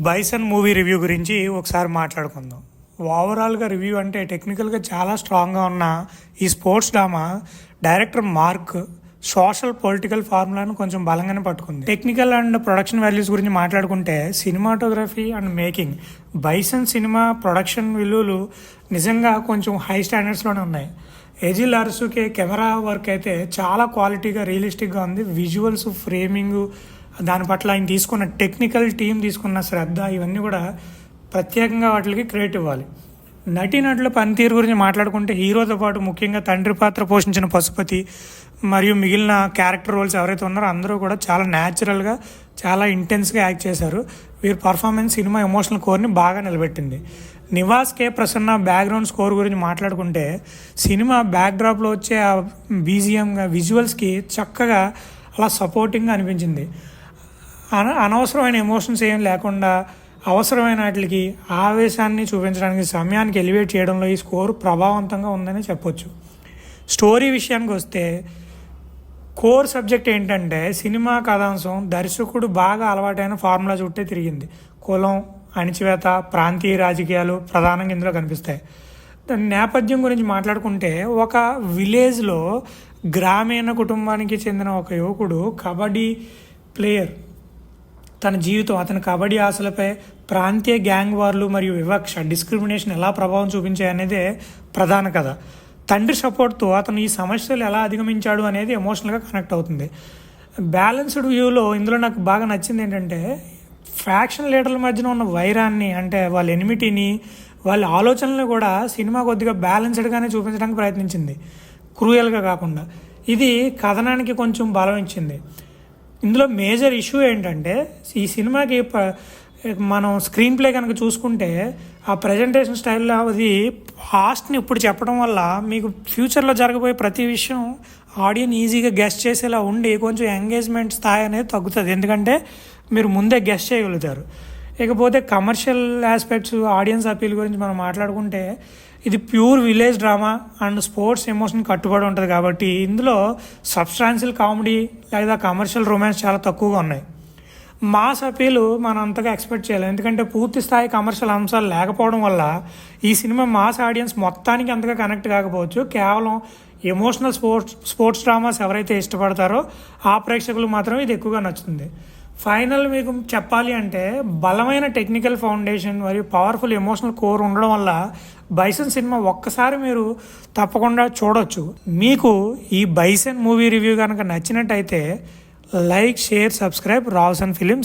Bison movie review గురించి ఒకసారి మాట్లాడుకుందాం. ఓవరాల్గా రివ్యూ అంటే టెక్నికల్గా చాలా స్ట్రాంగ్గా ఉన్న ఈ sports drama director mark social political ఫార్ములాను కొంచెం బలంగానే పట్టుకుంది. టెక్నికల్ అండ్ ప్రొడక్షన్ వాల్యూస్ గురించి మాట్లాడుకుంటే cinematography and making, bison cinema production విలువలు నిజంగా కొంచెం హై స్టాండర్డ్స్లోనే ఉన్నాయి. ఎజిల్ అరుసుకే కెమెరా వర్క్ అయితే చాలా క్వాలిటీగా రియలిస్టిక్గా ఉంది. విజువల్స్, ఫ్రేమింగ్, దాని పట్ల ఆయన తీసుకున్న టెక్నికల్ టీం తీసుకున్న శ్రద్ధ, ఇవన్నీ కూడా ప్రత్యేకంగా వాటికి క్రెడిట్ ఇవ్వాలి. నటీనటుల పనితీరు గురించి మాట్లాడుకుంటే హీరోతో పాటు ముఖ్యంగా తండ్రి పాత్ర పోషించిన పశుపతి మరియు మిగిలిన క్యారెక్టర్ రోల్స్ ఎవరైతే ఉన్నారో అందరూ కూడా చాలా న్యాచురల్గా, చాలా ఇంటెన్స్గా యాక్ట్ చేశారు. వీరి పర్ఫార్మెన్స్ సినిమా ఎమోషనల్ కోర్ని బాగా నిలబెట్టింది. నివాస్ కే ప్రసన్న బ్యాక్గ్రౌండ్ స్కోర్ గురించి మాట్లాడుకుంటే సినిమా బ్యాక్డ్రాప్లో వచ్చే ఆ బీజిఎంగా, విజువల్స్కి చక్కగా అలా సపోర్టింగ్గా అనిపించింది. అనవసరమైన ఎమోషన్స్ ఏం లేకుండా అవసరమైన వాటికి ఆవేశాన్ని చూపించడానికి, సమయానికి ఎలివేట్ చేయడంలో ఈ స్కోర్ ప్రభావవంతంగా ఉందని చెప్పొచ్చు. స్టోరీ విషయానికి వస్తే కోర్ సబ్జెక్ట్ ఏంటంటే సినిమా కథాంశం దర్శకుడు బాగా అలవాటైన ఫార్ములా చుట్టే తిరిగింది. కులం, అణిచివేత, ప్రాంతీయ రాజకీయాలు ప్రధానంగా ఇందులో కనిపిస్తాయి. దాని నేపథ్యం గురించి మాట్లాడుకుంటే ఒక విలేజ్లో గ్రామీణ కుటుంబానికి చెందిన ఒక యువకుడు కబడ్డీ ప్లేయర్. తన జీవితం, అతని కబడ్డీ ఆశలపై ప్రాంతీయ గ్యాంగ్ వార్లు మరియు వివక్ష, డిస్క్రిమినేషన్ ఎలా ప్రభావం చూపించాయి అనేదే ప్రధాన కథ. తండ్రి సపోర్ట్తో అతను ఈ సమస్యలు ఎలా అధిగమించాడు అనేది ఎమోషనల్గా కనెక్ట్ అవుతుంది. బ్యాలెన్స్డ్ వ్యూలో ఇందులో నాకు బాగా నచ్చింది ఏంటంటే ఫ్యాక్షన్ లీడర్ల మధ్యన ఉన్న వైరాన్ని, అంటే వాళ్ళ ఎనిమిటీని, వాళ్ళ ఆలోచనలు కూడా సినిమా కొద్దిగా బ్యాలెన్స్డ్గానే చూపించడానికి ప్రయత్నించింది, క్రూయల్గా కాకుండా. ఇది కథనానికి కొంచెం బలం ఇచ్చింది. ఇందులో మేజర్ ఇష్యూ ఏంటంటే ఈ సినిమాకి మనం స్క్రీన్ ప్లే కనుక చూసుకుంటే ఆ ప్రజెంటేషన్ స్టైల్లో అది పాస్ట్ని ఇప్పుడు చెప్పడం వల్ల మీకు ఫ్యూచర్లో జరగబోయే ప్రతి విషయం ఆడియన్స్ ఈజీగా గెస్ట్ చేసేలా ఉండి కొంచెం ఎంగేజ్మెంట్ స్థాయి అనేది తగ్గుతుంది, ఎందుకంటే మీరు ముందే గెస్ట్ చేయగలుగుతారు. ఇకపోతే కమర్షియల్ ఆస్పెక్ట్స్, ఆడియన్స్ అపీల్ గురించి మనం మాట్లాడుకుంటే ఇది pure village drama and sports emotion కట్టుబడి ఉంటుంది కాబట్టి ఇందులో సబ్స్టాన్షియల్ కామెడీ లేదా కమర్షియల్ రొమాన్స్ చాలా తక్కువగా ఉన్నాయి. మాస్ అపీల్ మనం అంతగా ఎక్స్పెక్ట్ చేయాలి, ఎందుకంటే పూర్తి స్థాయి కమర్షియల్ అంశాలు లేకపోవడం వల్ల ఈ సినిమా మాస్ ఆడియన్స్ మొత్తానికి అంతగా కనెక్ట్ కాకపోవచ్చు. కేవలం ఎమోషనల్ స్పోర్ట్స్ డ్రామాస్ ఎవరైతే ఇష్టపడతారో ఆ ప్రేక్షకులు మాత్రం ఇది ఎక్కువగా నచ్చుతుంది. ఫైనల్ మీకు చెప్పాలి అంటే బలమైన టెక్నికల్ ఫౌండేషన్ మరియు పవర్ఫుల్ ఎమోషనల్ కోర్ ఉండడం వల్ల బైసన్ సినిమా ఒక్కసారి మీరు తప్పకుండా చూడొచ్చు. మీకు ఈ బైసన్ మూవీ రివ్యూ కనుక నచ్చినట్టయితే లైక్, షేర్, సబ్స్క్రైబ్ రావ్సన్ ఫిలిమ్స్.